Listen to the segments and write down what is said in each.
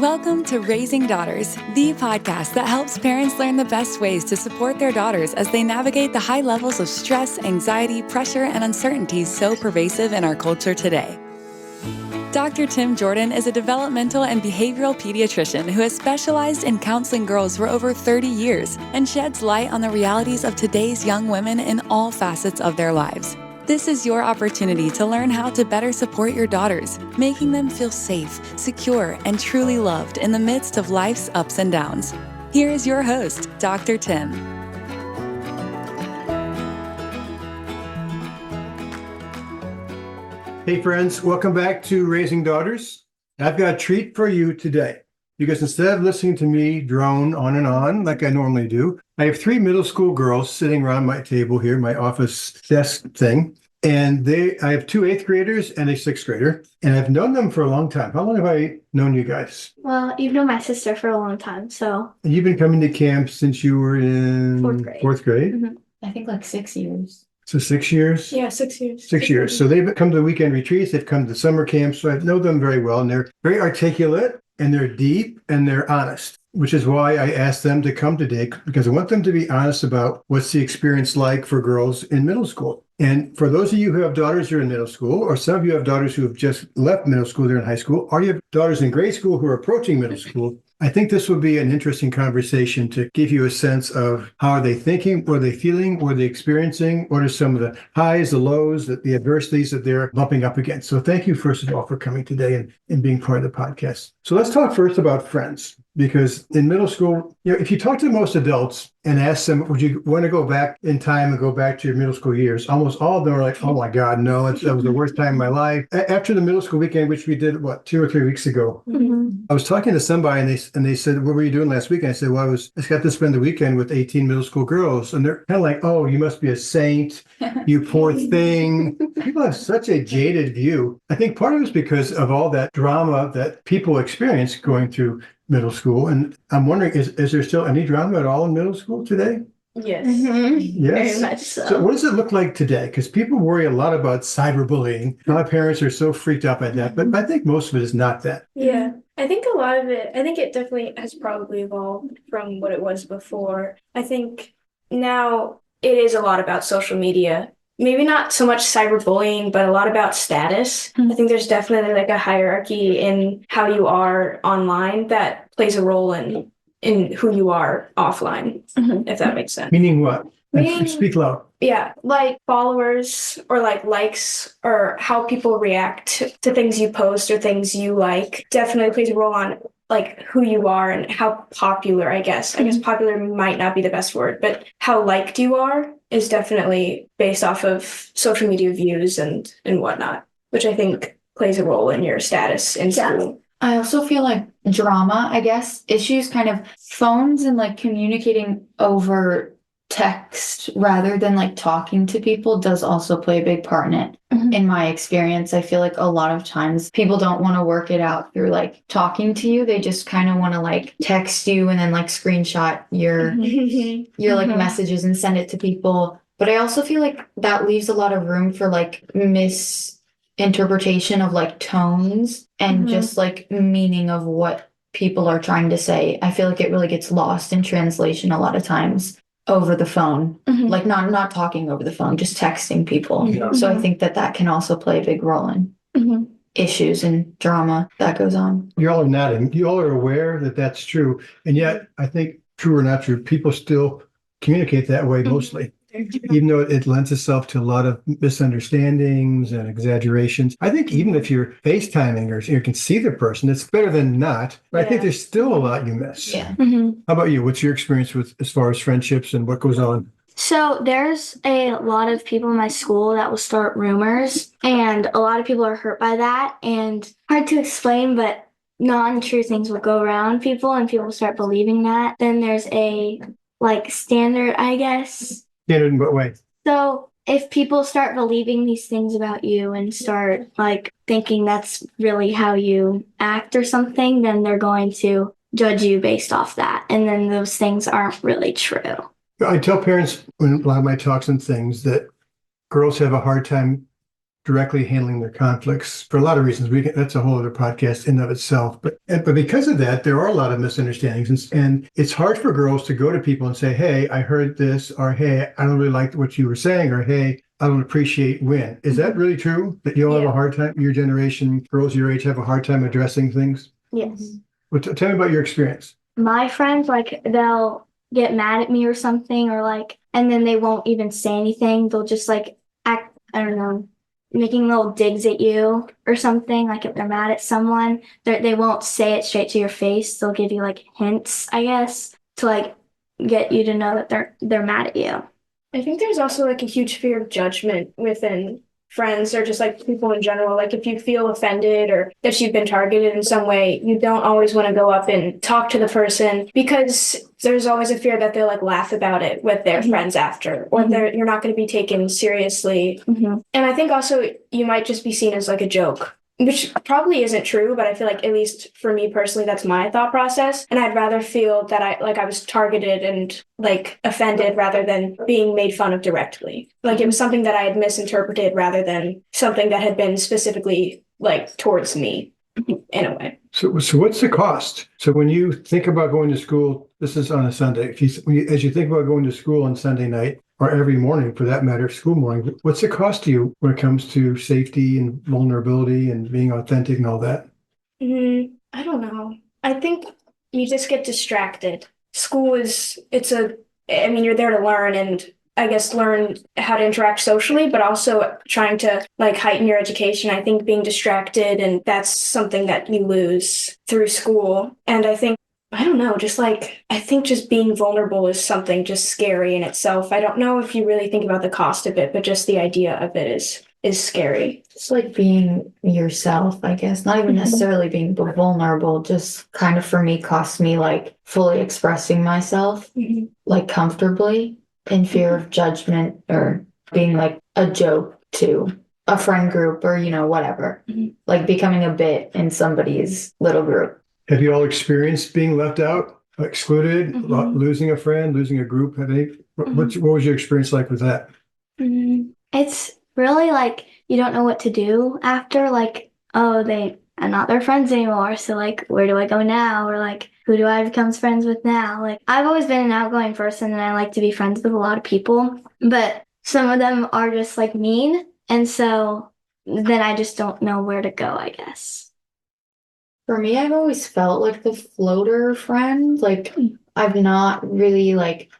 Welcome to Raising Daughters, the podcast that helps parents learn the best ways to support their daughters as they navigate the high levels of stress, anxiety, pressure, and uncertainty so pervasive in our culture today. Dr. Tim Jordan is a developmental and behavioral pediatrician who has specialized in counseling girls for over 30 years and sheds light on the realities of today's young women in all facets of their lives. This is your opportunity to learn how to better support your daughters, making them feel safe, secure, and truly loved in the midst of life's ups and downs. Here is your host, Dr. Tim. Hey friends, welcome back to Raising Daughters. I've got a treat for you today because instead of listening to me drone on and on like I normally do, I have three middle school girls sitting around my table here, my office desk thing. And I have two 8th graders and a 6th grader, and I've known them for a long time. How long have I known you guys? Well, you've known my sister for a long time, so. And you've been coming to camp since you were in fourth grade? Mm-hmm. I think like 6 years. So 6 years? Yeah, 6 years. 6 years. So they've come to weekend retreats, they've come to summer camps, so I know them very well, and they're very articulate, and they're deep, and they're honest, which is why I asked them to come today, because I want them to be honest about what's the experience like for girls in middle school. And for those of you who have daughters who are in middle school, or some of you have daughters who have just left middle school, they're in high school, or you have daughters in grade school who are approaching middle school, I think this would be an interesting conversation to give you a sense of how are they thinking, what are they feeling, what are they experiencing, what are some of the highs, the lows, the adversities that they're bumping up against. So thank you, first of all, for coming today and being part of the podcast. So let's talk first about friends, because in middle school, if you talk to most adults and ask them, would you want to go back in time and go back to your middle school years? Almost all of them are like, oh my God, no, that was the worst time of my life. After the middle school weekend, which we did, 2 or 3 weeks ago, I was talking to somebody and they said, what were you doing last weekend? I said, well, I just got to spend the weekend with 18 middle school girls. And they're kind of like, oh, you must be a saint, you poor thing. People have such a jaded view. I think part of it is because of all that drama that people experience going through middle school. And I'm wondering, is there still any drama at all in middle school today? Yes. Yes. Very much so. So what does it look like today? Because people worry a lot about cyberbullying. My parents are so freaked out by that, but I think most of it is not that. Yeah. I think a lot of it, I think it definitely has probably evolved from what it was before. I think now it is a lot about social media. Maybe not so much cyberbullying, but a lot about status. I think there's definitely like a hierarchy in how you are online that plays a role in who you are offline, if that makes sense. Meaning what? Meaning- Speak loud. Yeah, like followers or like likes or how people react to things you post or things you like definitely plays a role on like who you are and how popular, I guess. I guess popular might not be the best word, but how liked you are is definitely based off of social media views and whatnot, which I think plays a role in your status in school. I also feel like drama, I guess, issues kind of phones and like communicating over text rather than like talking to people does also play a big part in it. In my experience, I feel like a lot of times people don't want to work it out through like talking to you. They just kind of want to like text you and then like screenshot your like messages and send it to people. But I also feel like that leaves a lot of room for like misinterpretation of like tones and just like meaning of what people are trying to say. I feel like it really gets lost in translation a lot of times over the phone, like not talking over the phone, just texting people. So I think that can also play a big role in issues and drama that goes on. You all are nodding. You all are aware that that's true. And yet, I think, true or not true, people still communicate that way mostly. Even though it lends itself to a lot of misunderstandings and exaggerations. I think even if you're FaceTiming or you can see the person, it's better than not. But I think there's still a lot you miss. Yeah. How about you? What's your experience with as far as friendships and what goes on? So there's a lot of people in my school that will start rumors, and a lot of people are hurt by that. And hard to explain, but non-true things will go around people, and people start believing that. Then there's a like standard, I guess. Standard in what way? So if people start believing these things about you and start like thinking that's really how you act or something, then they're going to judge you based off that. And then those things aren't really true. I tell parents in a lot of my talks and things that girls have a hard time directly handling their conflicts for a lot of reasons. That's a whole other podcast in and of itself. But because of that, there are a lot of misunderstandings, and it's hard for girls to go to people and say, "Hey, I heard this," or "Hey, I don't really like what you were saying," or "Hey, I don't appreciate when." Is that really true? That you all have a hard time? Your generation, girls your age, have a hard time addressing things. Yes. Well, tell me about your experience. My friends, like, they'll get mad at me or something, or like, and then they won't even say anything. They'll just like act, I don't know, making little digs at you or something. Like if they're mad at someone, they won't say it straight to your face. They'll give you like hints, I guess, to like get you to know that they're mad at you. I think there's also like a huge fear of judgment within friends or just like people in general. Like if you feel offended or that you've been targeted in some way, you don't always want to go up and talk to the person because there's always a fear that they'll like laugh about it with their friends after, or you're not going to be taken seriously. And I think also you might just be seen as like a joke, which probably isn't true, but I feel like at least for me personally, that's my thought process. And I'd rather feel that I was targeted and like offended rather than being made fun of directly. Like it was something that I had misinterpreted rather than something that had been specifically like towards me in a way. So what's the cost? So when you think about going to school, this is on a Sunday. As you think about going to school on Sunday night, or every morning for that matter, school morning, what's the cost to you when it comes to safety and vulnerability and being authentic and all that? I don't know. I think you just get distracted. School you're there to learn and I guess learn how to interact socially, but also trying to like heighten your education. I think being distracted, and that's something that you lose through school. And I think I don't know, I think just being vulnerable is something just scary in itself. I don't know if you really think about the cost of it, but just the idea of it is scary. It's like being yourself, I guess. Not even necessarily being vulnerable, just kind of for me cost me like fully expressing myself, like comfortably, in fear of judgment or being like a joke to a friend group or, whatever. Like becoming a bit in somebody's little group. Have you all experienced being left out, excluded, losing a friend, losing a group? What was your experience like with that? It's really like you don't know what to do after, like, oh, they are not their friends anymore. So like, where do I go now? Or like, who do I become friends with now? Like, I've always been an outgoing person and I like to be friends with a lot of people, but some of them are just like mean. And so then I just don't know where to go, I guess. For me, I've always felt like the floater friend. Like I've not really like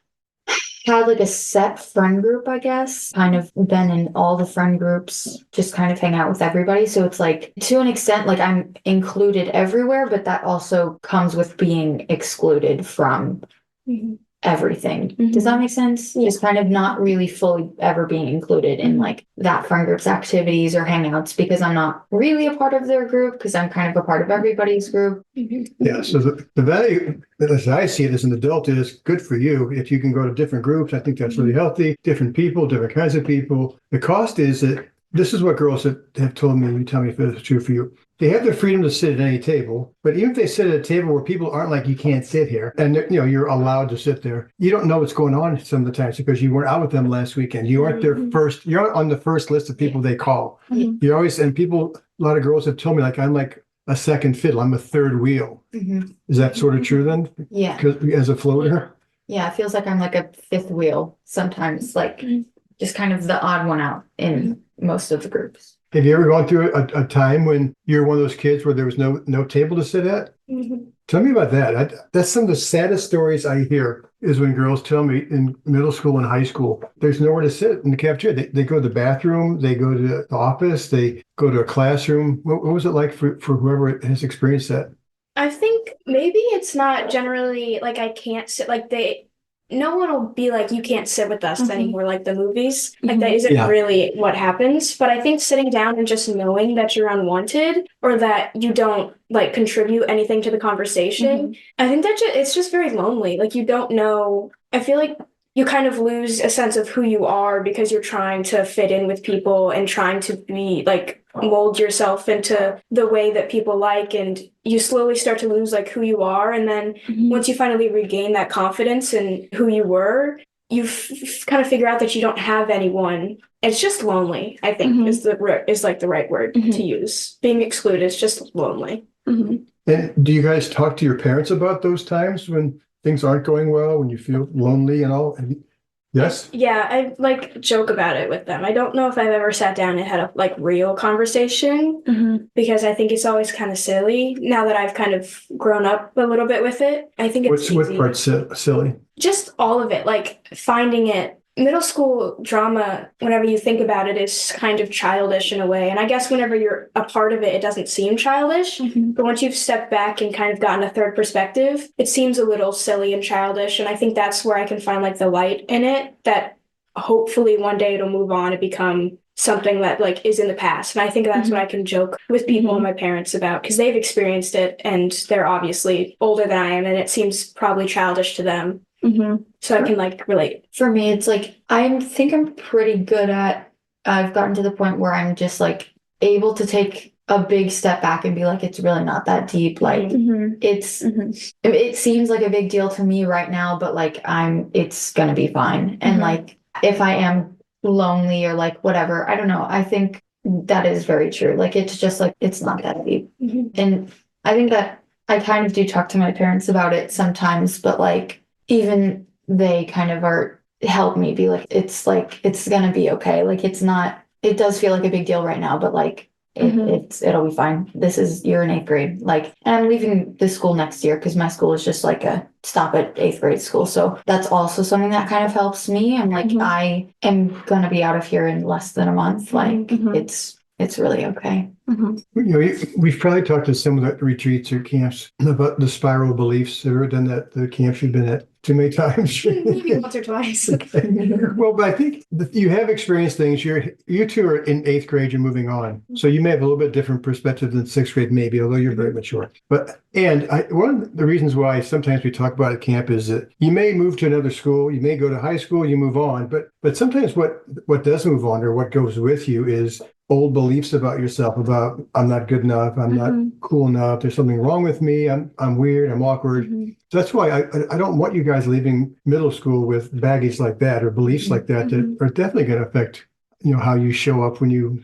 had like a set friend group, I guess. Kind of been in all the friend groups, just kind of hang out with everybody. So it's like to an extent, like I'm included everywhere, but that also comes with being excluded from everything. Does that make sense? Just kind of not really fully ever being included in like that friend group's activities or hangouts because I'm not really a part of their group because I'm kind of a part of everybody's group. Yeah, so the value, as I see it as an adult, is good for you. If you can go to different groups, I think that's really healthy. Different people, different kinds of people. The cost is that this is what girls have told me, you tell me if it's true for you. They have the freedom to sit at any table, but even if they sit at a table where people aren't like, you can't sit here, and you're allowed to sit there, you don't know what's going on some of the times because you weren't out with them last weekend. You aren't you're on the first list of people they call. You're always, and people, a lot of girls have told me, like, I'm like a second fiddle. I'm a third wheel. Is that sort of true then? Yeah. As a floater? Yeah, it feels like I'm like a fifth wheel sometimes, like just kind of the odd one out in most of the groups. Have you ever gone through a time when you're one of those kids where there was no table to sit at? Tell me about that. That's some of the saddest stories I hear is when girls tell me in middle school and high school, there's nowhere to sit in the cafeteria. They go to the bathroom, they go to the office, they go to a classroom. What was it like for whoever has experienced that? I think maybe it's not generally like I can't sit, like no one will be like, you can't sit with us anymore, like the movies. Like that isn't really what happens. But I think sitting down and just knowing that you're unwanted or that you don't like contribute anything to the conversation, I think that it's just very lonely. Like you don't know. I feel like you kind of lose a sense of who you are because you're trying to fit in with people and trying to be like mold yourself into the way that people like, and you slowly start to lose like who you are. And then once you finally regain that confidence in who you were, you kind of figure out that you don't have anyone. It's just lonely, I think, Mhm. is like the right word Mhm. to use. Being excluded is just lonely. Mhm. And do you guys talk to your parents about those times when things aren't going well, when you feel lonely and all? Yes? Yeah, I like joke about it with them. I don't know if I've ever sat down and had a like real conversation Mhm. because I think it's always kind of silly now that I've kind of grown up a little bit with it. I think it's What easy. part's silly? Just all of it, like finding it. Middle school drama, whenever you think about it, is kind of childish in a way. And I guess whenever you're a part of it, it doesn't seem childish. Mhm. But once you've stepped back and kind of gotten a third perspective, it seems a little silly and childish. And I think that's where I can find like the light in it, that hopefully one day it'll move on and become something that like is in the past. And I think that's what I can joke with people and my parents about because they've experienced it and they're obviously older than I am and it seems probably childish to them. Mhm. So I can like relate. For me, it's like I think I'm pretty good at. I've gotten to the point where I'm just like able to take a big step back and be like, it's really not that deep. Like Mhm. it's Mhm. it seems like a big deal to me right now, but like it's gonna be fine. And Mhm. like if I am lonely or like whatever, I don't know. I think that is very true. Like it's just like it's not that deep. And I think that I kind of do talk to my parents about it sometimes, but like even they kind of are help me be like it's gonna be okay. Like it's not it does feel like a big deal right now, but like it'll be fine. You're in 8th grade. Like and I'm leaving the school next year because my school is just like a stop at 8th grade school. So that's also something that kind of helps me. I'm like, I am gonna be out of here in less than a month. Like it's really okay. Mhm. You know, we've probably talked to some of the retreats or camps about the spiral beliefs. Have you ever done that? The camps you've been at too many times? Maybe once or twice. Well, but I think you have experienced things. You two are in 8th grade. You're moving on, so you may have a little bit different perspective than 6th grade, maybe. Although you're very mature. But one of the reasons why sometimes we talk about at camp is that you may move to another school, you may go to high school, you move on, but sometimes what does move on or what goes with you is old beliefs about yourself, about I'm not good enough, I'm not cool enough, there's something wrong with me, I'm weird, I'm awkward. So that's why I don't want you guys leaving middle school with baggage like that or beliefs like that that are definitely going to affect how you show up when you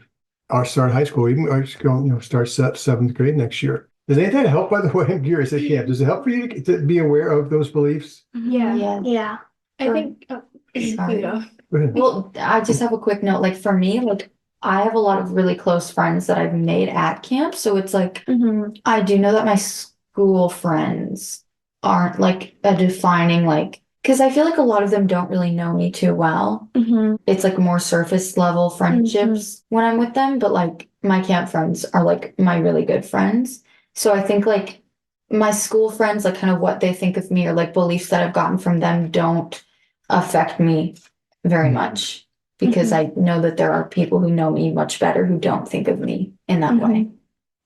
are start high school, even or going start 7th grade next year. Does any of that help? By the way, I'm curious. At camp, does it help for you to be aware of those beliefs? Yeah. Yeah. I think Sorry. Go ahead. Well, I just have a quick note. Like for me, like I have a lot of really close friends that I've made at camp. So it's like Mhm. I do know that my school friends aren't like a defining like because I feel like a lot of them don't really know me too well. Mhm. It's like more surface level friendships when I'm with them, but like my camp friends are like my really good friends. So I think like my school friends, like kind of what they think of me or like beliefs that I've gotten from them don't affect me very much because I know that there are people who know me much better who don't think of me in that way.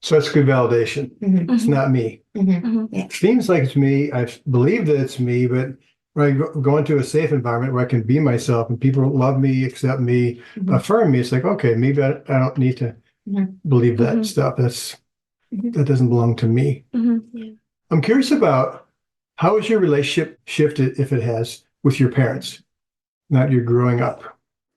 So that's good validation. It's not me. It seems like it's me. I believe that it's me, but when I go into a safe environment where I can be myself and people love me, accept me, affirm me, it's like, okay, maybe I don't need to believe that stuff. That doesn't belong to me. Yeah. I'm curious about how has your relationship shifted, if it has, with your parents, now that you're growing up?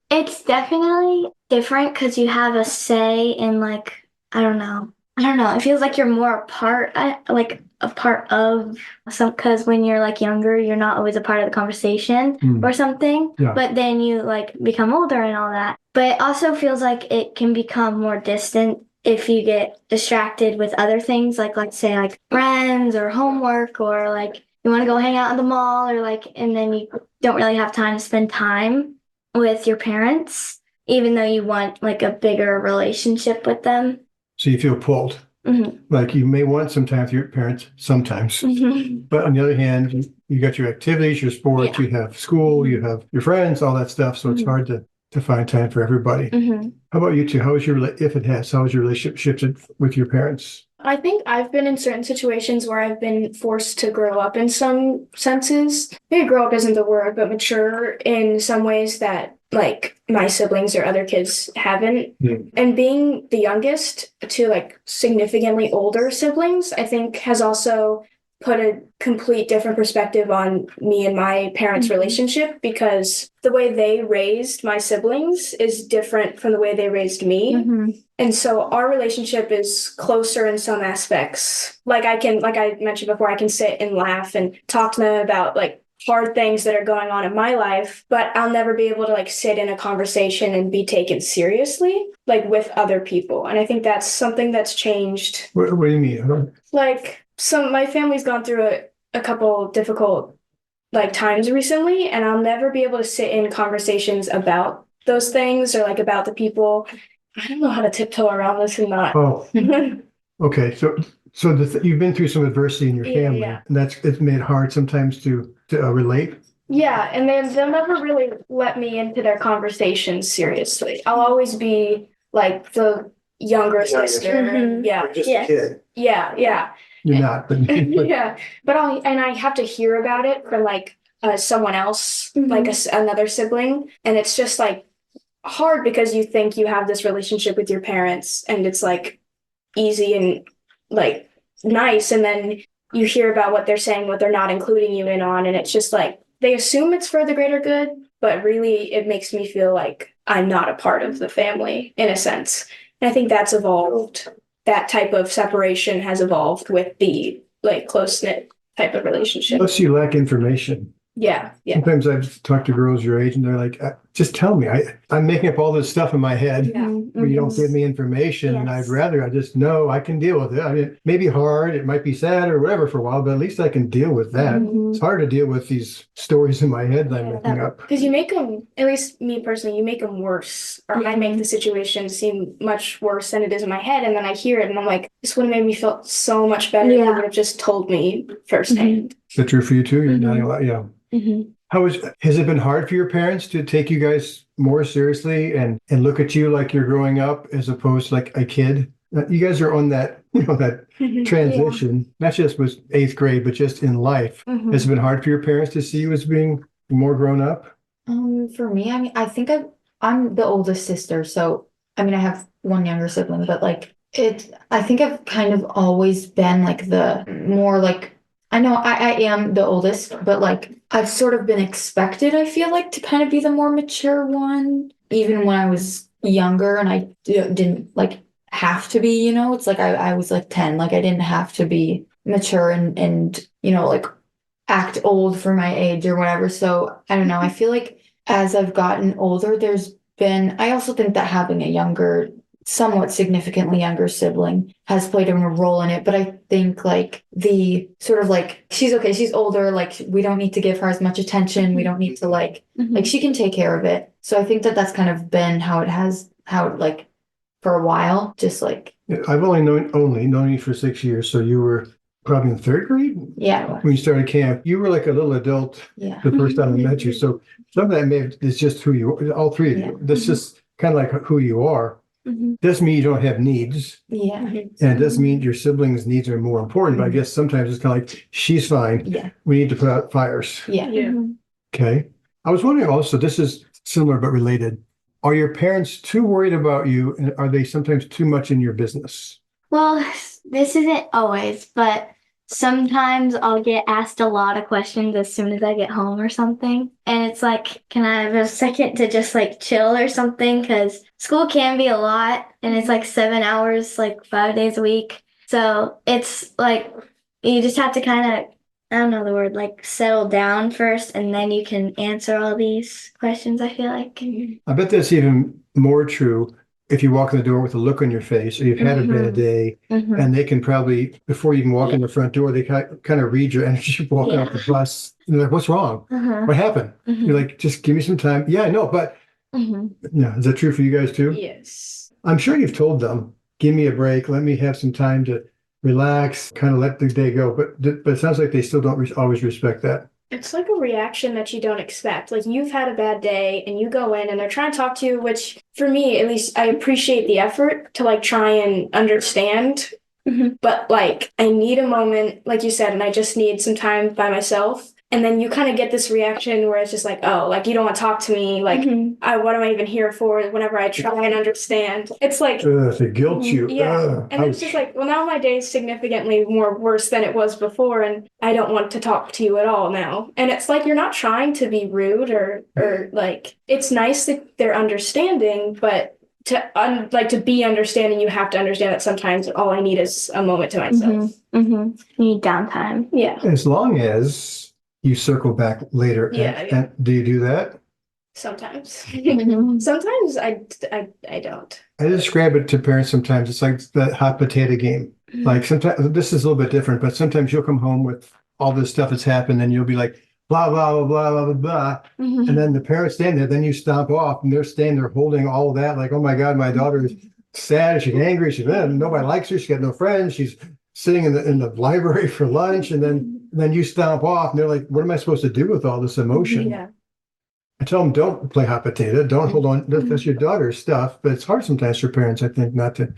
It's definitely different because you have a say in like I don't know. It feels like you're more a part of some because when you're like younger, you're not always a part of the conversation or something. Yeah. But then you like become older and all that. But it also feels like it can become more distant if you get distracted with other things, like let's say like friends or homework or like you want to go hang out at the mall or like and then you don't really have time to spend time with your parents, even though you want like a bigger relationship with them. So you feel pulled. Like you may want some time with your parents sometimes. But on the other hand, you got your activities, your sports, you have school, you have your friends, all that stuff. So it's hard to find time for everybody. How about you two? How has your relationship shifted with your parents? I think I've been in certain situations where I've been forced to grow up in some senses. Maybe grow up isn't the word, but mature in some ways that like my siblings or other kids haven't. And being the youngest to like significantly older siblings, I think has also put a complete different perspective on me and my parents' relationship, because the way they raised my siblings is different from the way they raised me. And so our relationship is closer in some aspects. Like I mentioned before, I can sit and laugh and talk to them about like hard things that are going on in my life, but I'll never be able to like sit in a conversation and be taken seriously, like with other people. And I think that's something that's changed. What do you mean? Like my family's gone through a couple difficult like times recently, and I'll never be able to sit in conversations about those things or like about the people. I don't know how to tiptoe around this and not. Oh, okay. So you've been through some adversity in your family, Yeah. and it's made it hard sometimes to relate. Yeah, and then they'll never really let me into their conversations seriously. I'll always be like the younger sister. Yeah. Just Yeah. a kid. Yeah. You're not, but Yeah, but I have to hear about it from like someone else, like another sibling, and it's just like hard because you think you have this relationship with your parents, and it's like easy and like nice, and then you hear about what they're saying, what they're not including you in on, and it's just like they assume it's for the greater good, but really it makes me feel like I'm not a part of the family in a sense. And I think that's evolved. That type of separation has evolved with the like close-knit type of relationship. unless you lack information. Yeah. Sometimes I've talked to girls your age and they're like, just tell me. I'm making up all this stuff in my head. Yeah. But you don't give me information, and I'd Yes. rather I just know I can deal with it. I mean, it may be hard, it might be sad or whatever for a while, but at least I can deal with that. It's hard to deal with these stories in my head that I'm making up. Because you make them, at least me personally, you make them worse. Or I make the situation seem much worse than it is in my head. And then I hear it and I'm like, this would have made me feel so much better if you Yeah. would have just told me firsthand. Is that true for you too? You're nodding a lot. Yeah. Has it been hard for your parents to take you guys more seriously and look at you like you're growing up as opposed to like a kid? You guys are on that, that transition, not just with 8th grade, but just in life. Has it been hard for your parents to see you as being more grown up? For me, I mean, I think I'm the oldest sister, so I mean, I have one younger sibling, but like I think I've kind of always been like the more like, I know I am the oldest, but like I've sort of been expected, I feel like, to kind of be the more mature one, even when I was younger and I didn't like have to be, it's like I was like 10, like I didn't have to be mature and like act old for my age or whatever. So I don't know. I feel like as I've gotten older, I also think that having a somewhat significantly younger sibling has played a role in it. But I think like the sort of like, she's okay, she's older, like we don't need to give her as much attention. We don't need to like she can take care of it. So I think that that's kind of been how it like for a while, just like. I've only known you for 6 years. So you were probably in 3rd grade? Yeah. When you started camp, you were like a little adult Yeah. the first time I met you. So some of that is just who you are, all three of you. That's just kind of like who you are. Doesn't mean you don't have needs. Yeah. And it doesn't mean your siblings' needs are more important. But I guess sometimes it's kind of like, she's fine. Yeah. We need to put out fires. Yeah. Okay. I was wondering also, this is similar but related. Are your parents too worried about you, and are they sometimes too much in your business? Well, this isn't always, but sometimes I'll get asked a lot of questions as soon as I get home or something. And it's like, can I have a second to just like chill or something? Because school can be a lot and it's like 7 hours, like 5 days a week. So it's like, you just have to kind of, I don't know the word, like settle down first and then you can answer all these questions, I feel like. I bet that's even more true if you walk in the door with a look on your face or you've had a bad day, and they can probably, before you can walk in the front door, they kind of read your energy walking off the bus. And they're like, what's wrong? What happened? You're like, just give me some time. Yeah, I know, but yeah, is that true for you guys too? Yes. I'm sure you've told them, give me a break, let me have some time to relax, kind of let the day go. But it sounds like they still don't always respect that. It's like a reaction that you don't expect. Like you've had a bad day and you go in and they're trying to talk to you, which for me, at least, I appreciate the effort to like try and understand. But like I need a moment, like you said, and I just need some time by myself. And then you kind of get this reaction where it's just like, oh, like you don't want to talk to me. Like, what am I even here for? Whenever I try and understand, it's like, To guilt you. yeah. And it's just like, well, now my day is significantly more worse than it was before, and I don't want to talk to you at all now. And it's like you're not trying to be rude or like, it's nice that they're understanding, but to be understanding, you have to understand that sometimes all I need is a moment to myself. You need downtime. Yeah. As long as you circle back later. And do you do that? Sometimes. Sometimes I don't. I describe it to parents sometimes. It's like the hot potato game. Like sometimes, this is a little bit different, but sometimes you'll come home with all this stuff that's happened and you'll be like, blah, blah, blah, blah, blah, blah, blah. And then the parents stand there, then you stomp off and they're standing there holding all of that. Like, oh my God, my daughter is sad. She's angry. Nobody likes her. She's got no friends. She's sitting in the library for lunch. And then you stomp off and they're like, what am I supposed to do with all this emotion? Yeah. I tell them, don't play hot potato. Don't hold on. That's your daughter's stuff. But it's hard sometimes for parents, I think, not to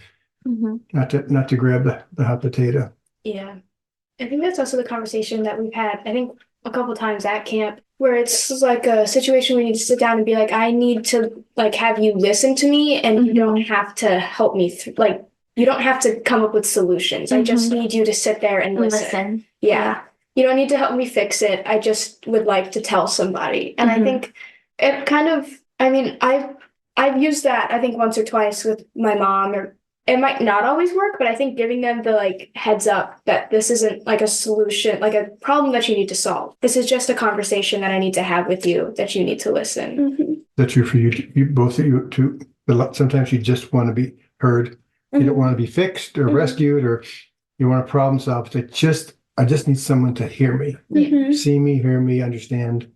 grab the hot potato. Yeah. I think that's also the conversation that we've had, I think a couple times at camp, where it's like a situation where you need to sit down and be like, I need to like have you listen to me, and you don't have to help me like you don't have to come up with solutions. I just need you to sit there and listen. Yeah. You don't need to help me fix it. I just would like to tell somebody. And I think it kind of, I mean, I've used that, I think, once or twice with my mom, or it might not always work, but I think giving them the like heads up that this isn't like a solution, like a problem that you need to solve. This is just a conversation that I need to have with you, that you need to listen. Is that true for you both of you too? But sometimes you just want to be heard. You don't want to be fixed or rescued, or you want to problem solve. I just need someone to hear me, see me, hear me, understand.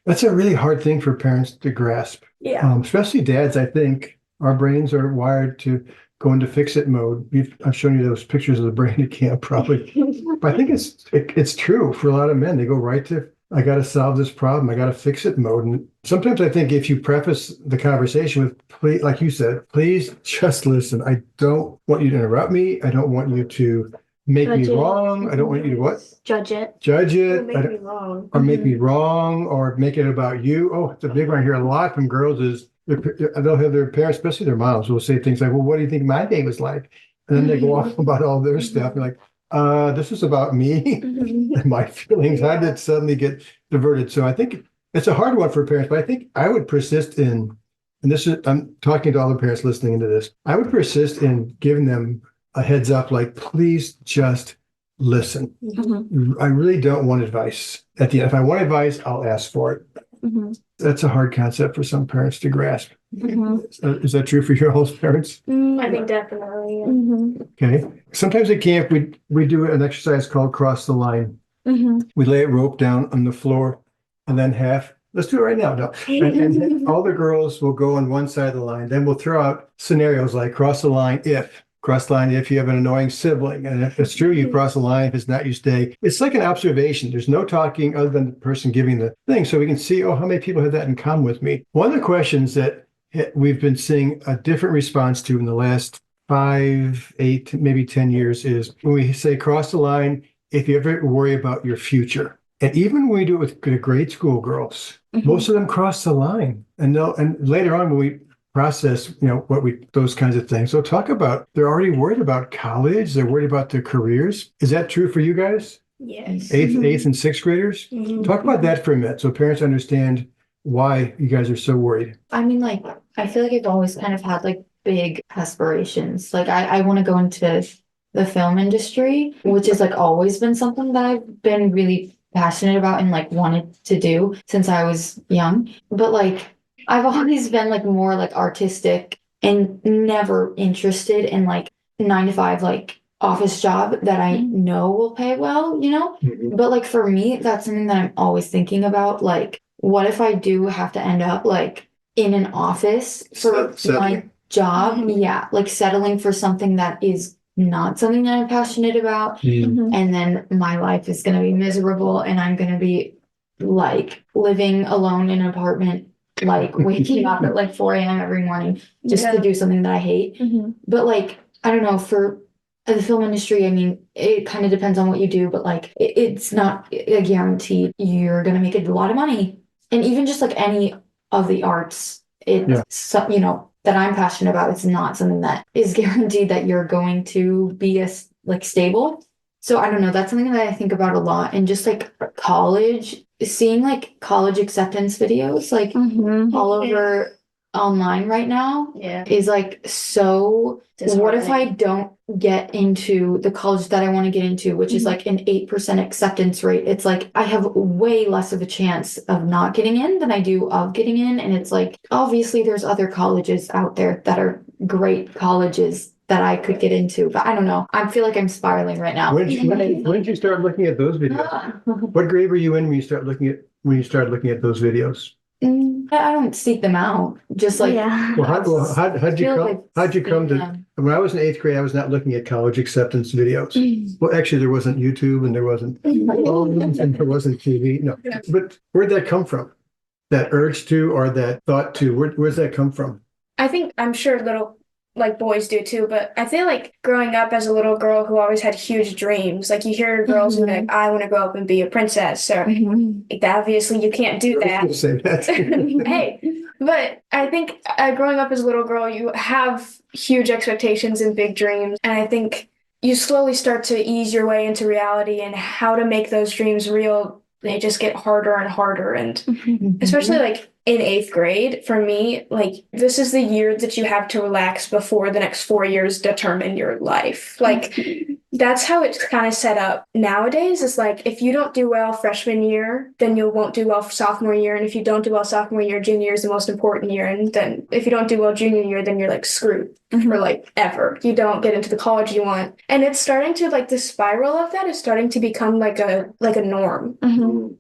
That's a really hard thing for parents to grasp. Yeah. Especially dads. I think our brains are wired to go into fix-it mode. I've shown you those pictures of the brain at camp, probably. But I think it's true for a lot of men. They go right to, I got to solve this problem. I got to fix it mode. And sometimes I think if you preface the conversation with, please, like you said, please just listen. I don't want you to interrupt me. I don't want you to make me wrong. I don't want you to what? Judge it. Or Make me wrong. Or make me wrong, or make it about you. Oh, it's a big one I hear a lot from girls is they'll have their parents, especially their moms, will say things like, well, what do you think my day was like? And then they go off about all their stuff. And like, this is about me and my feelings. How did it suddenly get diverted? So I think it's a hard one for parents, but I think I would persist in, and this is, I'm talking to all the parents listening into this, I would persist in giving them a heads up, like, please just listen. I really don't want advice. At the end, if I want advice, I'll ask for it. That's a hard concept for some parents to grasp. Is that true for your whole parents? I think definitely. Okay. Sometimes at camp, we do an exercise called cross the line. We lay a rope down on the floor, and then let's do it right now. No. And all the girls will go on one side of the line. Then we'll throw out scenarios like cross the line if you have an annoying sibling. And if it's true, you cross the line. If it's not, you stay. It's like an observation. There's no talking other than the person giving the thing. So we can see, how many people have that in common with me? One of the questions that we've been seeing a different response to in the last 5, 8, maybe 10 years is when we say cross the line, if you ever worry about your future. And even when we do it with grade school girls, most of them cross the line. And later on when we process, those kinds of things. So talk about, they're already worried about college. They're worried about their careers. Is that true for you guys? Yes. Eighth and sixth graders? Talk about that for a minute so parents understand why you guys are so worried. I mean, like, I feel like I've always kind of had like big aspirations. Like I want to go into the film industry, which has like always been something that I've been really passionate about and like wanted to do since I was young. But like, I've always been like more like artistic and never interested in like 9-to-5 like office job that I know will pay well, But like for me, that's something that I'm always thinking about. Like, what if I do have to end up like in an office for my job? Yeah, like settling for something that is not something that I'm passionate about. And then my life is going to be miserable and I'm going to be like living alone in an apartment, like waking up at like 4 a.m. every morning just to do something that I hate. But like, I don't know, for the film industry, I mean, it kind of depends on what you do, but like it's not a guarantee you're gonna make a lot of money. And even just like any of the arts, you know, that I'm passionate about, it's not something that is guaranteed that you're going to be as like stable. So I don't know, that's something that I think about a lot. And just like college, seeing like college acceptance videos like all over online right now is like so what if I don't get into the college that I want to get into, which is like an 8% acceptance rate? It's like I have way less of a chance of not getting in than I do of getting in. And it's like obviously there's other colleges out there that are great colleges that I could get into, but I don't know. I feel like I'm spiraling right now. When did you start looking at those videos? What grade were you in when you started looking at those videos? I don't seek them out. Just like Well, how'd you come to? When I was in 8th grade, I was not looking at college acceptance videos. Well, actually, there wasn't YouTube, and there wasn't and there wasn't TV. No, but where'd that come from? That urge to, or that thought to? Where's that come from? I think I'm sure little like boys do too, but I feel like growing up as a little girl who always had huge dreams, like you hear girls who are like, I want to grow up and be a princess, or like, obviously you can't do that. Say that. Hey, but I think growing up as a little girl, you have huge expectations and big dreams, and I think you slowly start to ease your way into reality and how to make those dreams real. They just get harder and harder, and especially like in 8th grade, for me, like this is the year that you have to relax before the next 4 years determine your life. Like that's how it's kind of set up nowadays. It's like if you don't do well freshman year, then you won't do well for sophomore year, and if you don't do well sophomore year, junior year is the most important year, and then if you don't do well junior year, then you're like screwed for like ever. You don't get into the college you want, and it's starting to like the spiral of that is starting to become like a norm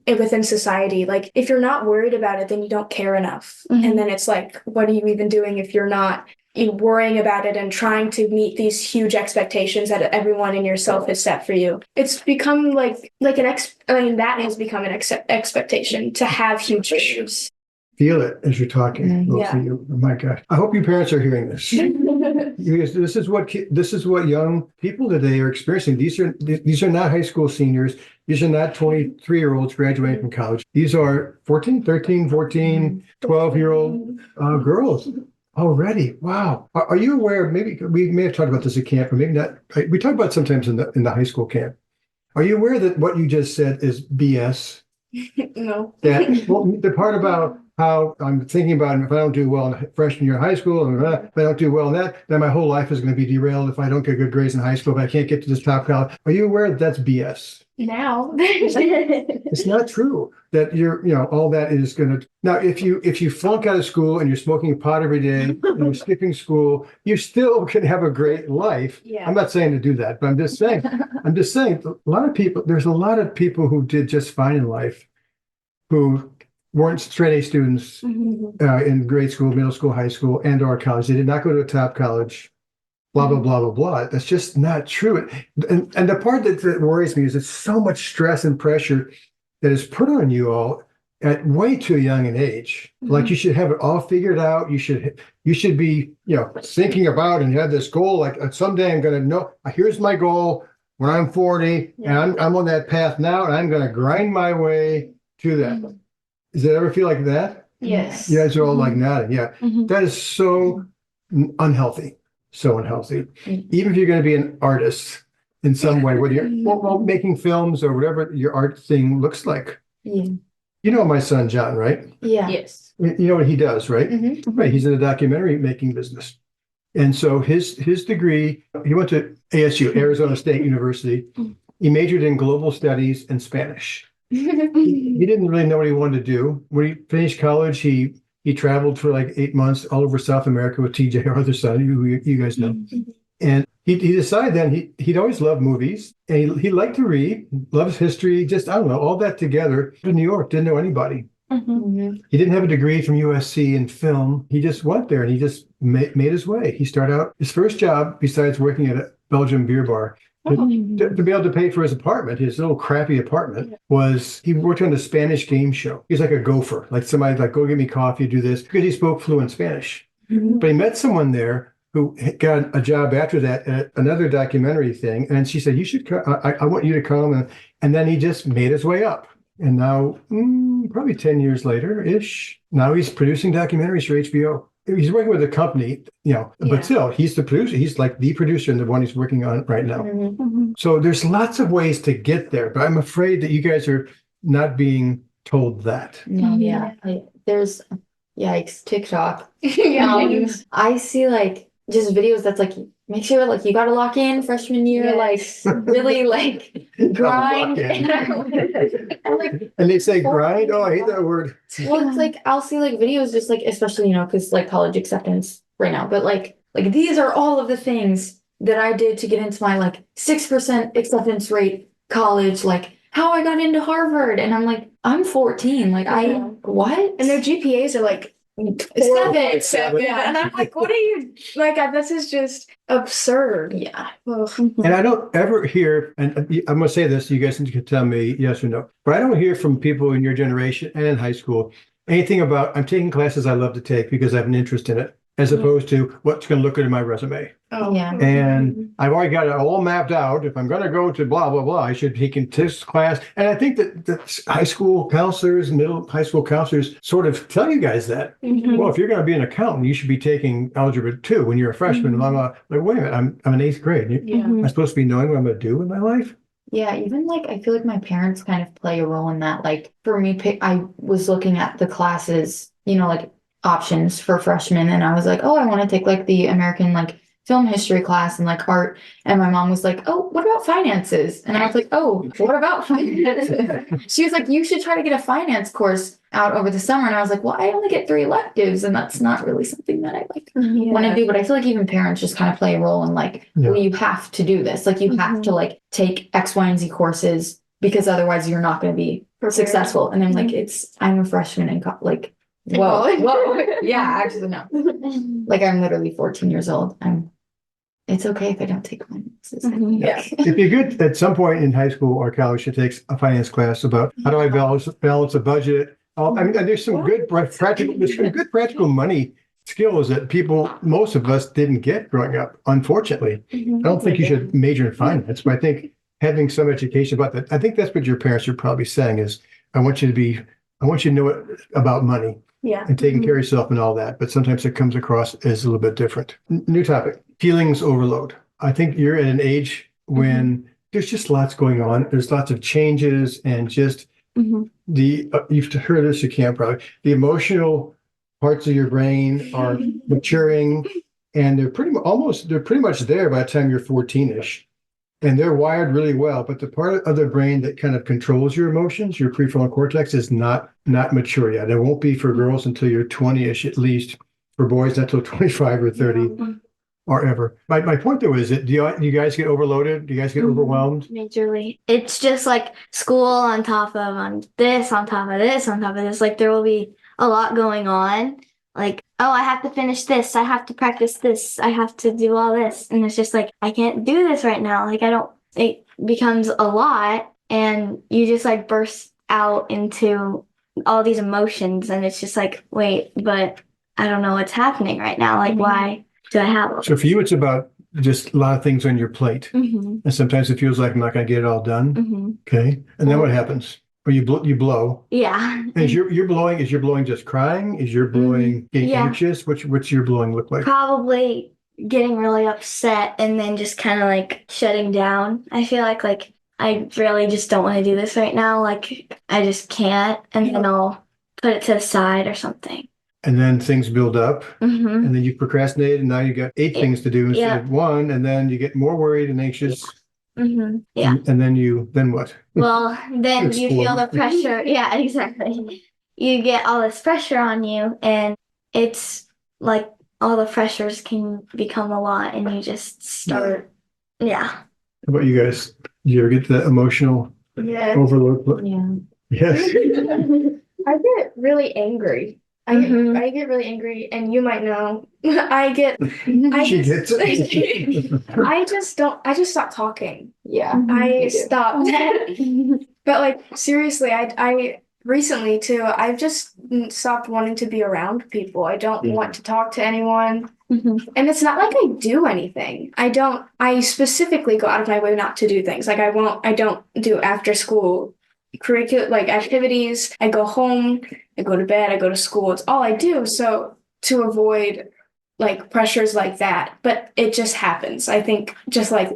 within society. Like if you're not worried about it, then you don't care enough, and then it's like, what are you even doing if you're not worrying about it and trying to meet these huge expectations that everyone in yourself has set for you? It's become like that has become an expectation to have huge dreams. Feel it as you're talking. Oh my gosh! I hope you parents are hearing this. Because this is what young people today are experiencing. These are not high school seniors. These are not 23-year-olds graduating from college. These are 14, 13, 14, 12-year-old girls already. Wow. Are you aware? Maybe we may have talked about this at camp, or maybe not. We talk about it sometimes in the high school camp. Are you aware that what you just said is BS? No. The part about how I'm thinking about if I don't do well in freshman year of high school, and if I don't do well in that, then my whole life is going to be derailed if I don't get good grades in high school, but I can't get to this top college. Are you aware that that's BS? Now. It's not true that all that is going to. Now, if you flunk out of school and you're smoking pot every day and you're skipping school, you still can have a great life. Yeah. I'm not saying to do that, but I'm just saying there's a lot of people who did just fine in life who weren't straight A students in grade school, middle school, high school, and or college. They did not go to a top college, blah, blah, blah, blah, blah. That's just not true. And the part that worries me is it's so much stress and pressure that is put on you all at way too young an age. Like you should have it all figured out. You should be, thinking about and you have this goal, like someday I'm going to know, here's my goal when I'm 40 and I'm on that path now and I'm going to grind my way to that. Does it ever feel like that? Yes. You guys are all like nodding. Yeah. That is so unhealthy. So unhealthy. Even if you're going to be an artist in some way, whether you're making films or whatever your art thing looks like. Yeah. You know my son, John, right? Yeah. Yes. You know what he does, right? Right. He's in the documentary making business. And so his degree, he went to ASU, Arizona State University. He majored in global studies and Spanish. He didn't really know what he wanted to do. When he finished college, he traveled for like 8 months all over South America with TJ, our other son, who you guys know. And he decided then he'd always loved movies and he liked to read, loves history, just, I don't know, all that together. In New York, didn't know anybody. He didn't have a degree from USC in film. He just went there and he just made his way. He started out, his first job, besides working at a Belgian beer bar, to be able to pay for his apartment, his little crappy apartment, was he worked on the Spanish game show. He's like a gopher, like somebody like, go get me coffee, do this, because he spoke fluent Spanish. But he met someone there who got a job after that at another documentary thing. And she said, you should, I want you to come. And then he just made his way up. And now, probably 10 years later-ish, now he's producing documentaries for HBO. He's working with a company, but still, he's the producer. He's like the producer and the one he's working on right now. So there's lots of ways to get there, but I'm afraid that you guys are not being told that. No, there's TikTok. Yeah. I see like just videos that's like, make sure like you got to lock in freshman year, Yes. like really like grind. Lock in. And, like, And they say grind. Oh, I hate that word. well, it's like I'll see like videos just like, especially, because like college acceptance right now, but like these are all of the things that I did to get into my like 6% acceptance rate college, like how I got into Harvard. And I'm like, I'm 14. Like what? And their GPAs are like 7. Yeah. And I'm like, what are you like? This is just absurd. Yeah. Ugh. And I don't ever hear, and I'm going to say this, you guys can tell me yes or no, but I don't hear from people in your generation and in high school anything about, I'm taking classes I love to take because I have an interest in it, as opposed to what's going to look good in my resume. Oh. Yeah. And I've already got it all mapped out. If I'm going to go to blah, blah, blah, I should take this class. And I think that the high school counselors, middle high school counselors sort of tell you guys that. Well, if you're going to be an accountant, you should be taking Algebra 2 when you're a freshman. Blah, blah. Like, wait a minute, I'm in 8th grade. Yeah. Am I supposed to be knowing what I'm going to do in my life? Yeah, even like I feel like my parents kind of play a role in that. Like for me, I was looking at the classes, like options for freshmen, and I was like, oh, I want to take like the American like film history class and like art. And my mom was like, oh, what about finances? And I was like, oh, what about finances? She was like, you should try to get a finance course out over the summer. And I was like, well, I only get 3 electives, and that's not really something that I like want to do. But I feel like even parents just kind of play a role in like, well, you have to do this. Like you have to like take X, Y, and Z courses because otherwise you're not going to be successful. And I'm like, I'm a freshman in like, whoa. Yeah, actually, no. Like I'm literally 14 years old. It's okay if I don't take finances. Yeah. It'd be good at some point in high school or college to take a finance class about how do I balance a budget. I mean, there's some good practical money skills that most of us didn't get growing up, unfortunately. I don't think you should major in finance, but I think having some education about that, I think that's what your parents are probably saying is, I want you to know about money. Yeah. And taking care of yourself and all that, but sometimes it comes across as a little bit different. New topic, feelings overload. I think you're at an age when there's just lots going on. There's lots of changes and just you've heard this, you can't probably, the emotional parts of your brain are maturing, and they're pretty much there by the time you're 14-ish. And they're wired really well, but the part of the brain that kind of controls your emotions, your prefrontal cortex, is not mature yet. It won't be for girls until you're 20-ish at least. For boys, not until 25 or 30 or ever. My point though is that do you guys get overloaded? Do you guys get overwhelmed? Majorly. It's just like school on top of this, on top of this, on top of this. Like there will be a lot going on. Like, oh, I have to finish this. I have to practice this. I have to do all this. And it's just like, I can't do this right now. Like, it becomes a lot, and you just like burst out into all these emotions. And it's just like, wait, but I don't know what's happening right now. Like, why do I have all So for you, it's about just a lot of things on your plate. Mm-hmm. And sometimes it feels like I'm not going to get it all done. Mm-hmm. Okay. And then what happens? Or you blow. Yeah. And is your blowing just crying? Is your blowing getting Yeah. anxious? What's your blowing look like? Probably getting really upset and then just kind of like shutting down. I feel like I really just don't want to do this right now. Like I just can't. And then I'll put it to the side or something. And then things build up, Mm-hmm. and then you procrastinate, and now you got 8 things to do instead of 1, and then you get more worried and anxious. Mm-hmm. Yeah. And then what? Well, then you feel the Explode. pressure. Yeah, exactly. You get all this pressure on you, and it's like all the pressures can become a lot, and you just start. Yeah. How about you guys? Do you ever get the emotional Yeah. overload? Yeah. Yes. I get really angry. I get really angry, and you might know. I She just- gets it. I just stop talking. Yeah. I stopped. But like seriously, I recently too, I've just stopped wanting to be around people. I don't want to talk to anyone. And it's not like I do anything. I specifically go out of my way not to do things. Like I don't do after school curriculum, like activities. I go home, I go to bed, I go to school. It's all I do. So to avoid like pressures like that, but it just happens. I think just like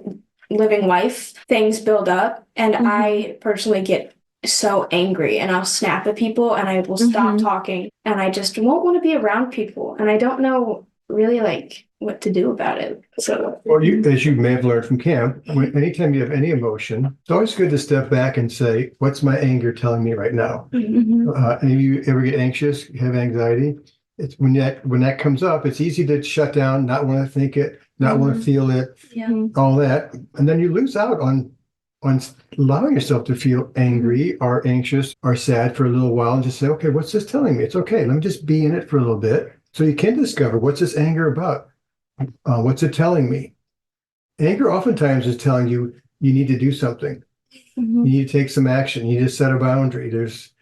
living life, things build up, and I personally get so angry and I'll snap at people and I will stop talking and I just won't want to be around people and I don't know really like what to do about it. So, Well, as you may have learned from camp, anytime you have any emotion, it's always good to step back and say, what's my anger telling me right now? Any of you ever get anxious, have anxiety? It's when that comes up, it's easy to shut down, not want to think it, not want to feel it, all that. And then you lose out on allowing yourself to feel angry or anxious or sad for a little while and just say, okay, what's this telling me? It's okay. Let me just be in it for a little bit. So you can discover, what's this anger about? What's it telling me? Anger oftentimes is telling you need to do something. You need to take some action. You need to set a boundary. There's,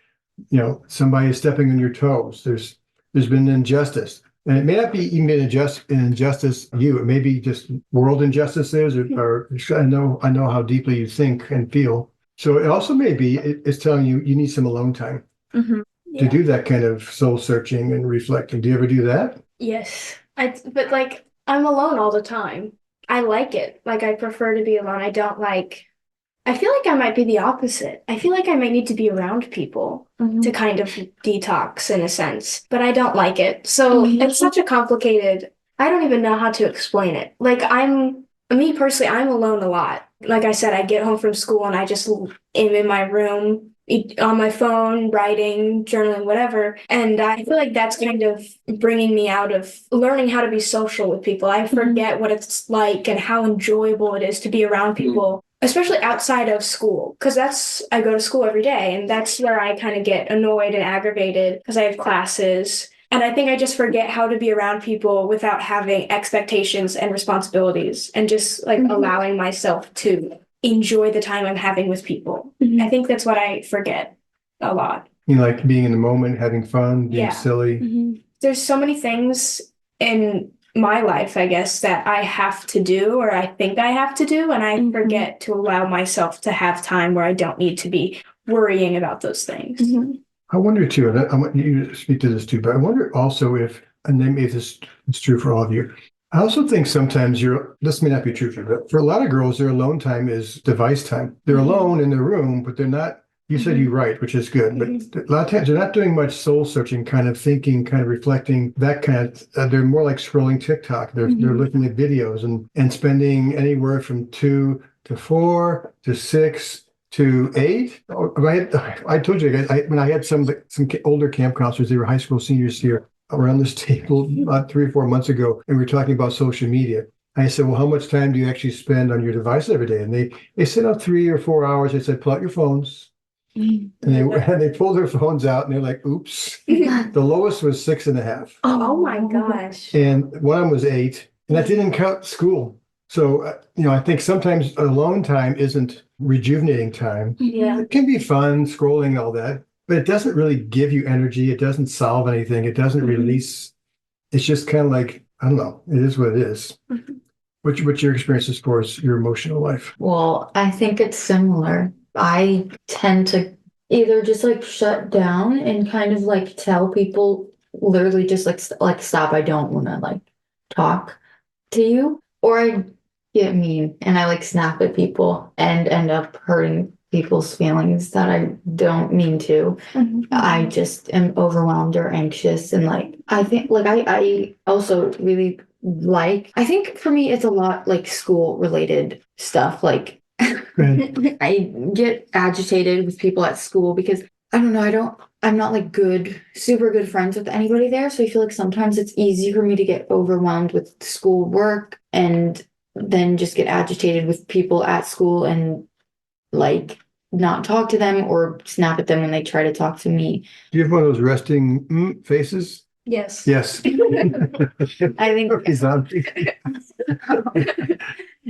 somebody is stepping on your toes. There's been injustice. And it may not be even an injustice to you. It may be just world injustices, or I know how deeply you think and feel. So it also may be it's telling you need some alone time to do that kind of soul searching and reflecting. Do you ever do that? Yes. But like I'm alone all the time. I like it. Like I prefer to be alone. I feel like I might be the opposite. I feel like I might need to be around people to kind of detox in a sense, but I don't like it. So it's such a complicated, I don't even know how to explain it. Like me personally, I'm alone a lot. Like I said, I get home from school and I just am in my room on my phone, writing, journaling, whatever. And I feel like that's kind of bringing me out of learning how to be social with people. I forget what it's like and how enjoyable it is to be around people. Especially outside of school, because I go to school every day and that's where I kind of get annoyed and aggravated because I have classes. And I think I just forget how to be around people without having expectations and responsibilities and just like allowing myself to enjoy the time I'm having with people. I think that's what I forget a lot. You like being in the moment, having fun, being silly. There's so many things in my life, I guess, that I have to do or I think I have to do, and I forget to allow myself to have time where I don't need to be worrying about those things. I wonder too, and I want you to speak to this too, but I wonder also if, and maybe this is true for all of you, I also think sometimes this may not be true for you, but for a lot of girls, their alone time is device time. They're alone in their room, but they're not. You said you write, which is good, but a lot of times they're not doing much soul searching, kind of thinking, kind of reflecting, that kind of, they're more like scrolling TikTok. They're looking at videos and spending anywhere from 2 to 4 to 6 to 8. I told you guys, when I had some older camp counselors, they were high school seniors here around this table about 3 or 4 months ago, and we were talking about social media. I said, well, how much time do you actually spend on your device every day? And they said, 3 or 4 hours. I said, pull out your phones. And they pulled their phones out and they're like, oops. The lowest was 6.5. Oh my gosh. And one of them was 8. And that didn't count school. So, I think sometimes alone time isn't rejuvenating time. Yeah. It can be fun, scrolling, all that, but it doesn't really give you energy. It doesn't solve anything. It doesn't release. It's just kind of like, I don't know, it is what it is. What's your experience as far as your emotional life? Well, I think it's similar. I tend to either just like shut down and kind of like tell people literally just like stop. I don't want to like talk to you, or I get mean and I like snap at people and end up hurting people's feelings that I don't mean to. I just am overwhelmed or anxious, and like I think like I also really I think for me it's a lot like school related stuff, like I get agitated with people at school because I don't know, I'm not like super good friends with anybody there. So I feel like sometimes it's easy for me to get overwhelmed with school work and then just get agitated with people at school and like not talk to them or snap at them when they try to talk to me. Do you have one of those resting faces? Yes. Yes. I think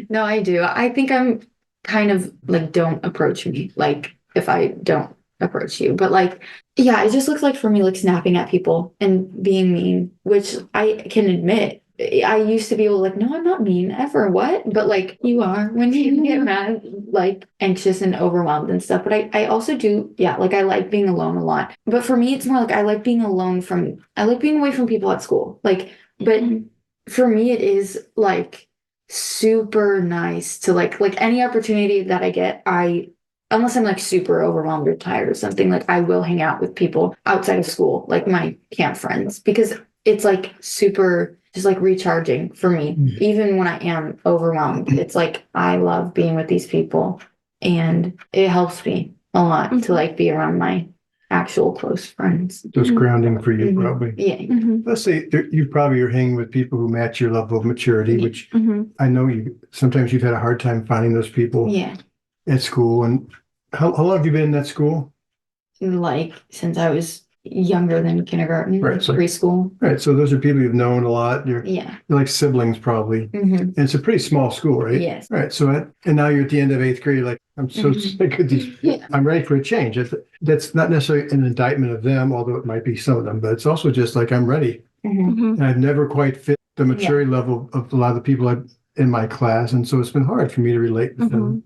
no, I do. I think I'm kind of like, don't approach me, like if I don't approach you, but like, yeah, it just looks like for me like snapping at people and being mean, which I can admit I used to be able to like, no, I'm not mean ever. What? But like you are when you get mad, like anxious and overwhelmed and stuff. But I also do, yeah, like I like being alone a lot. But for me, it's more like I like being away from people at school. Like, but for me, it is like super nice to like any opportunity that I get, unless I'm like super overwhelmed or tired or something, like I will hang out with people outside of school, like my camp friends, because it's like super just like recharging for me. Even when I am overwhelmed, it's like I love being with these people and it helps me a lot to like be around my actual close friends. So it's grounding for you, probably. Yeah. Let's say you probably are hanging with people who match your level of maturity, which I know sometimes you've had a hard time finding those people Yeah. at school. And how long have you been in that school? Like since I was younger than kindergarten, Right, so- preschool. Right. So those are people you've known a lot. You're Yeah. like siblings, probably. And it's a pretty small school, right? Yes. Right. So, and now you're at the end of 8th grade. You're like, I'm so sick of these. Yeah. I'm ready for a change. That's not necessarily an indictment of them, although it might be some of them, but it's also just like, I'm ready. And I've never quite fit the maturity level of a lot of the people in my class. And so it's been hard for me to relate with them.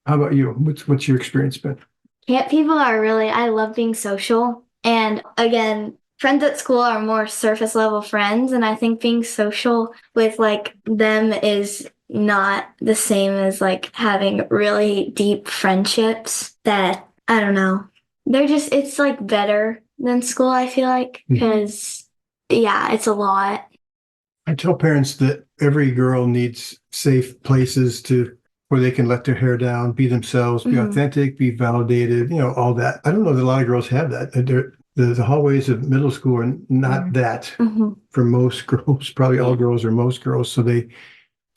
How about you? What's your experience been? Camp people I love being social. And again, friends at school are more surface level friends. And I think being social with like them is not the same as like having really deep friendships that, I don't know, it's like better than school, I feel like, because yeah, it's a lot. I tell parents that every girl needs safe places where they can let their hair down, be themselves, be authentic, be validated, all that. I don't know that a lot of girls have that. The hallways of middle school are not that for most girls, probably all girls or most girls. So they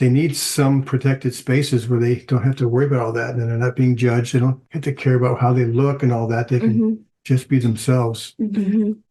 need some protected spaces where they don't have to worry about all that. And they're not being judged. They don't have to care about how they look and all that. They can just be themselves.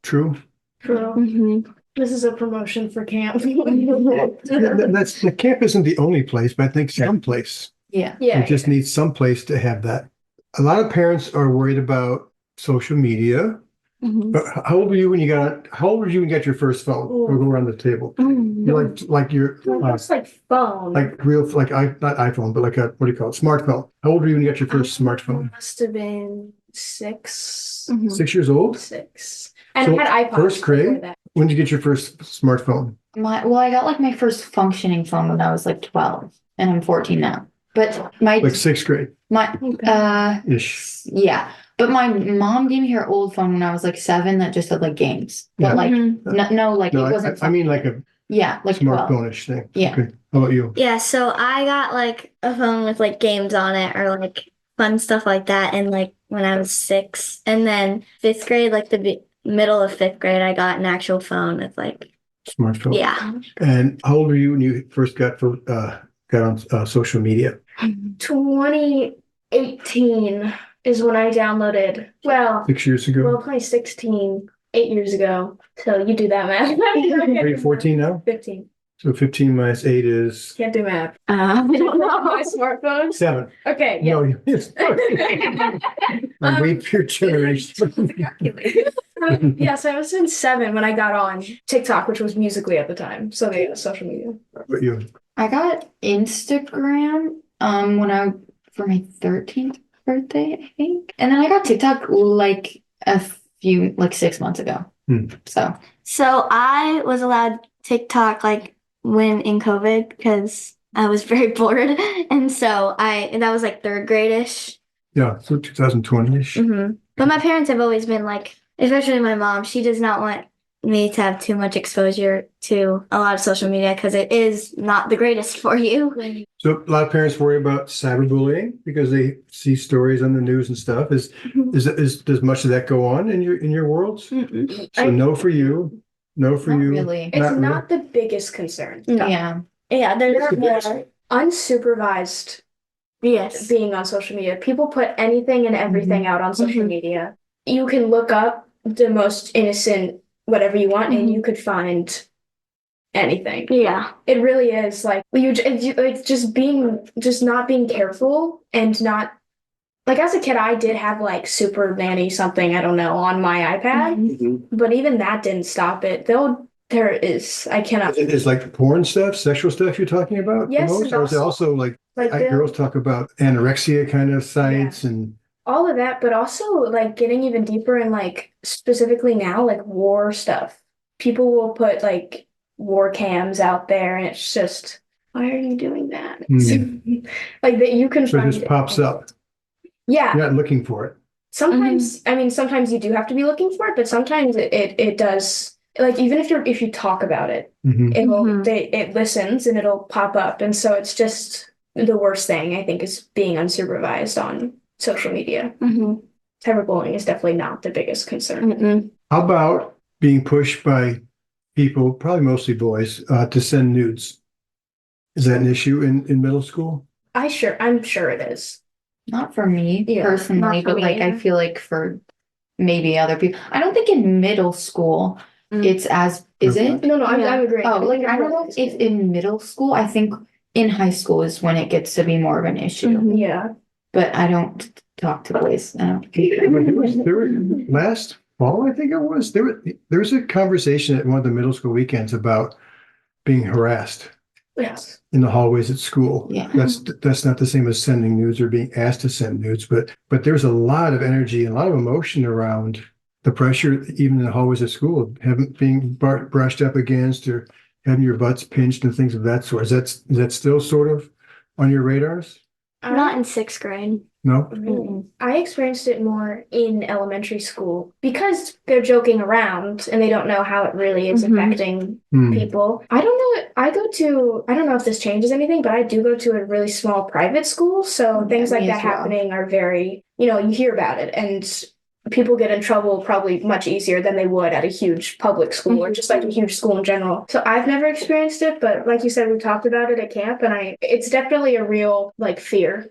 True? True. This is a promotion for camp. The camp isn't the only place, but I think some place. Yeah. It just needs some place to have that. A lot of parents are worried about social media. But how old were you when you got your first phone? We'll go around the table. You like your It's like phone. like real not iPhone, but like a what do you call it? Smartphone. How old were you when you got your first smartphone? Must have been 6. 6 years old? 6. And So, I had iPods. first grade? before that. When did you get your first smartphone? I got like my first functioning phone when I was like 12 and I'm 14 now. But Like 6th grade ish. yeah. But my mom gave me her old phone when I was like 7 that just had like games. But Yeah. like no, like No, it wasn't I mean like a like 12. smartphone-ish thing. Yeah. Okay. How about you? Yeah, so I got like a phone with like games on it or like fun stuff like that. And like when I was 6, and then 5th grade, like the middle of 5th grade, I got an actual phone with like, Smartphone. yeah. And how old were you when you first got on social media? 2018 is when I downloaded. 6 years ago. 2016, 8 years ago. So you do that math. Are you 14 now? 15. So 15 minus 8 is Can't do math. My smartphone. 7. Okay. Yeah. No, it's I wait for your generation. Yeah, so I was in 7 when I got on TikTok, which was Musical.ly at the time. So they had social media. But you, I got Instagram for my 13th birthday, I think. And then I got TikTok like 6 months ago. So I was allowed TikTok like when in COVID because I was very bored. And so that was like 3rd grade-ish. yeah, so 2020-ish. But my parents have always been like, especially my mom, she does not want me to have too much exposure to a lot of social media because it is not the greatest for you. So a lot of parents worry about cyberbullying because they see stories on the news and stuff. Does much of that go on in your worlds? So no for you. No for Not you. really. It's not the biggest concern. No. Yeah. Yeah, there's What's the biggest? more. Unsupervised Yes. being on social media. People put anything and everything out on social media. You can look up the most innocent whatever you want and you could find anything. Yeah. It really is like it's just not being careful and not like as a kid I did have like Super Nanny something, I don't know, on my iPad, but even that didn't stop it. They'll There is. I cannot. Is like porn stuff, sexual stuff you're talking about? the Yes, most? and Or is it also, also like like the- girls talk about anorexia kind of sites and all of that, but also like getting even deeper in like specifically now, like war stuff. People will put like war cams out there, and it's just, why are you doing that? Like that you can so it find just pops up. Yeah. You're not looking for it. Sometimes, I mean, sometimes you do have to be looking for it, but sometimes it does. Like even if you talk about it, Mhm. it listens and it'll pop up, and so it's just the worst thing I think is being unsupervised on social media. Cyberbullying is definitely not the biggest concern. How about being pushed by people, probably mostly boys, to send nudes? Is that an issue in middle school? I'm sure it is. Not for me Yeah, personally, not for but me like I either. feel like for maybe other people. I don't think in middle school it's as is it? No, I'm Yeah. agreeing. Oh, like I don't know if in middle school. I think in high school is when it gets to be more of an issue. Yeah. But I don't talk to boys. I don't. Last fall, I think it was, there was a conversation at one of the middle school weekends about being harassed Yes. in the hallways at school. Yeah. That's not the same as sending nudes or being asked to send nudes, but there's a lot of energy and a lot of emotion around the pressure, even in the hallways at school, being brushed up against or having your butts pinched and things of that sort. Is that still sort of on your radars? Not in 6th grade. No? I experienced it more in elementary school because they're joking around and they don't know how it really is affecting people. I don't know. I don't know if this changes anything, but I do go to a really small private school. So things like me that as well. happening are very, you hear about it, and people get in trouble probably much easier than they would at a huge public school or just like a huge school in general. So I've never experienced it, but like you said, we talked about it at camp, and it's definitely a real like fear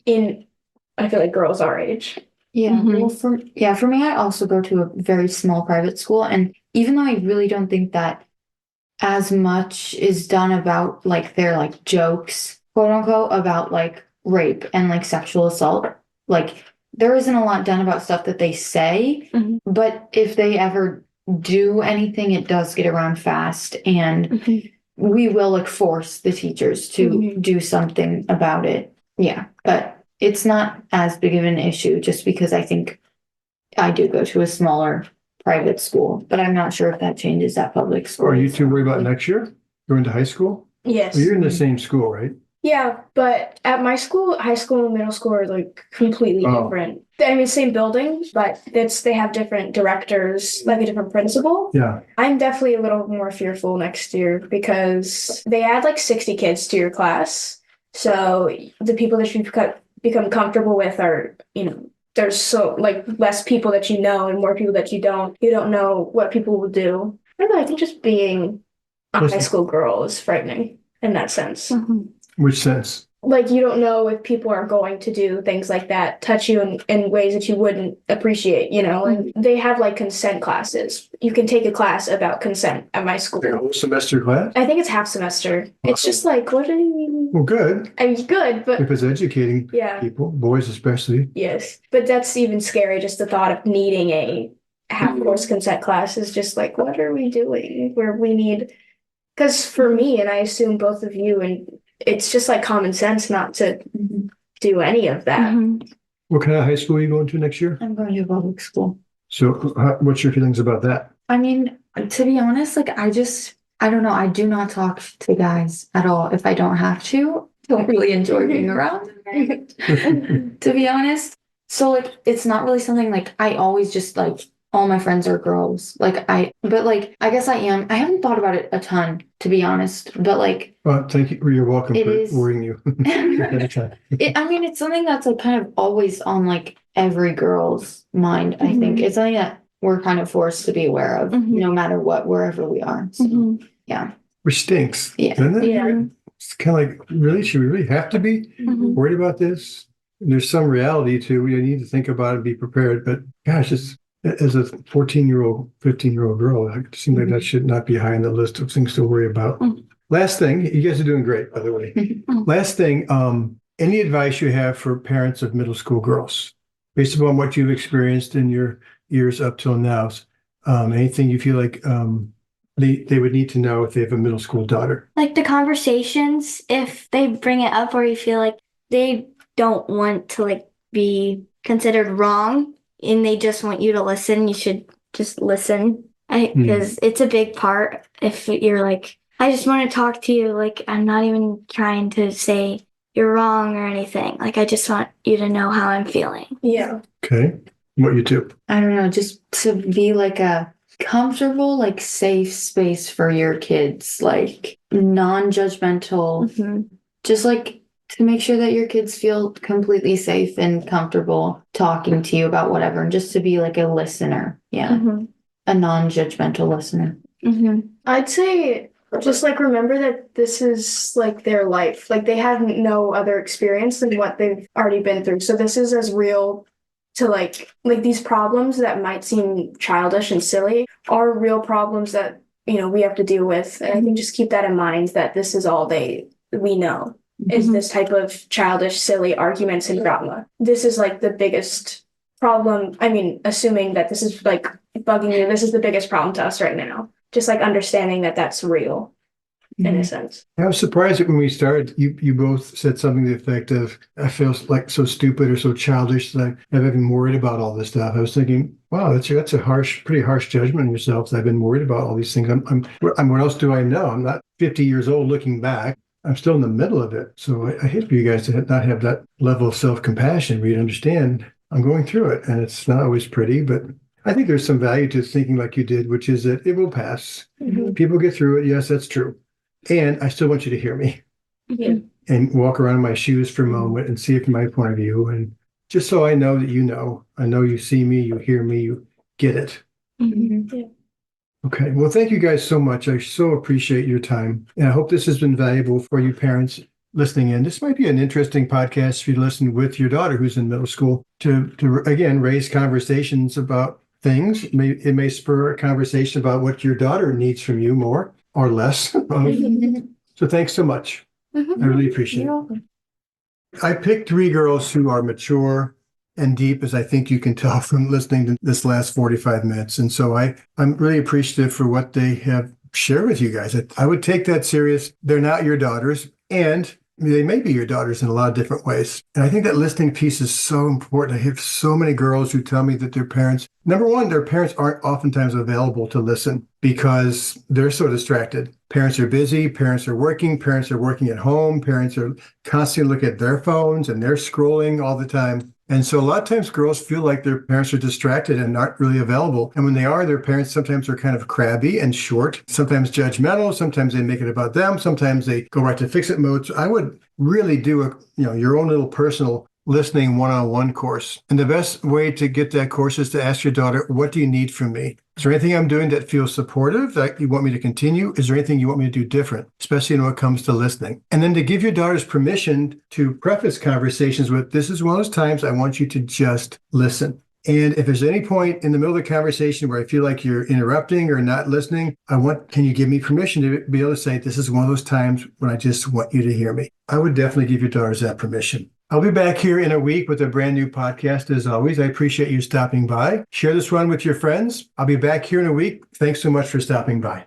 in, I feel like, girls our age. Yeah, well, for me, I also go to a very small private school, and even though I really don't think that as much is done about like their like jokes, quote unquote, about like rape and like sexual assault, like there isn't a lot done about stuff that they say, but if they ever do anything, it does get around fast, and we will like force the teachers to do something about it. Yeah, but it's not as big of an issue just because I think I do go to a smaller private school, but I'm not sure if that changes at public school. Or are you too worried about next year going to high school? Yes. Well, you're in the same school, right? Yeah, but at my school, high school and middle school are like completely different. I mean, same building, but they have different directors, like a different principal. Yeah. I'm definitely a little more fearful next year because they add like 60 kids to your class. So the people that you become comfortable with are, there's so like less people that you know and more people that you don't. You don't know what people will do. I don't know, I think just being a high school girl is frightening in that sense. Which sense? Like you don't know if people are going to do things like that, touch you in ways that you wouldn't appreciate, and they have like consent classes. You can take a class about consent at my school. A whole semester class? I think it's half semester. It's just like, what do you mean? Well, good. I mean, good, but If it's educating people, boys especially. yes. But that's even scary. Just the thought of needing a half course consent class is just like, what are we doing? Where we need, because for me, and I assume both of you, and it's just like common sense not to do any of that. What kind of high school are you going to next year? I'm going to public school. So what's your feelings about that? I mean, to be honest, like I don't know. I do not talk to guys at all if I don't have to. Don't really enjoy being around them, to be honest. So like, it's not really something like I always just like all my friends are girls. But I guess I am. I haven't thought about it a ton, to be honest. But like, Well, thank you. You're welcome It for is- worrying you. it's something that's like kind of always on like every girl's mind. I think it's something that we're kind of forced to be aware of, no matter what, wherever we are. So, yeah. Which stinks. Yeah. Doesn't it? Yeah. It's kind of like, really? Should we really have to be worried about this? There's some reality to we need to think about it and be prepared. But gosh, it's as a 14-year-old, 15-year-old girl, it seems like that should not be high on the list of things to worry about. Last thing, you guys are doing great, by the way. Last thing, any advice you have for parents of middle school girls, based upon what you've experienced in your years up till now? Anything you feel like they would need to know if they have a middle school daughter? Like the conversations, if they bring it up or you feel like they don't want to like be considered wrong and they just want you to listen, you should just listen. Because it's a big part. If you're like, I just want to talk to you, like I'm not even trying to say you're wrong or anything. Like I just want you to know how I'm feeling. Yeah. Okay. What you do? I don't know, just to be like a comfortable, like safe space for your kids, like non-judgmental, Mm-hmm. just like to make sure that your kids feel completely safe and comfortable talking to you about whatever, and just to be like a listener. Yeah. Mm-hmm. A non-judgmental listener. Mm-hmm. I'd say just like remember that this is like their life. Like they have no other experience than what they've already been through. So this is as real to like these problems that might seem childish and silly are real problems that, we have to deal with. And I think just keep that in mind that this is all we know is this type of childish, silly arguments and drama. This is like the biggest problem. I mean, assuming that this is like bugging you, this is the biggest problem to us right now. Just like understanding that that's real in a sense. I was surprised that when we started, you both said something to the effect of, I feel like so stupid or so childish that I've been worried about all this stuff. I was thinking, wow, that's a pretty harsh judgment on yourself. I've been worried about all these things. What else do I know? I'm not 50 years old looking back. I'm still in the middle of it. So I hate for you guys to not have that level of self-compassion where you understand I'm going through it. And it's not always pretty, but I think there's some value to thinking like you did, which is that it will pass. Mm-hmm. People get through it. Yes, that's true. And I still want you to hear me and walk around in my shoes for a moment and see it from my point of view. And just so I know that I know you see me, you hear me, you get it. Mm-hmm. Yeah. Okay. Well, thank you guys so much. I so appreciate your time. And I hope this has been valuable for you parents listening in. This might be an interesting podcast for you to listen with your daughter who's in middle school to again, raise conversations about things. It may spur a conversation about what your daughter needs from you more or less. So thanks so much. I really appreciate it. I picked 3 girls who are mature and deep, as I think you can tell from listening to this last 45 minutes. And so I'm really appreciative for what they have shared with you guys. I would take that serious. They're not your daughters, and they may be your daughters in a lot of different ways. And I think that listening piece is so important. I have so many girls who tell me that their parents, number one, their parents aren't oftentimes available to listen because they're so distracted. Parents are busy, parents are working at home, parents are constantly looking at their phones and they're scrolling all the time. And so a lot of times girls feel like their parents are distracted and not really available. And when they are, their parents sometimes are kind of crabby and short, sometimes judgmental, sometimes they make it about them, sometimes they go right to fix-it mode. So I would really do your own little personal listening one-on-one course. And the best way to get that course is to ask your daughter, what do you need from me? Is there anything I'm doing that feels supportive, that you want me to continue? Is there anything you want me to do different, especially when it comes to listening? And then to give your daughters permission to preface conversations with, this is one of those times I want you to just listen. And if there's any point in the middle of the conversation where I feel like you're interrupting or not listening, can you give me permission to be able to say, this is one of those times when I just want you to hear me? I would definitely give your daughters that permission. I'll be back here in a week with a brand new podcast. As always, I appreciate you stopping by. Share this one with your friends. I'll be back here in a week. Thanks so much for stopping by.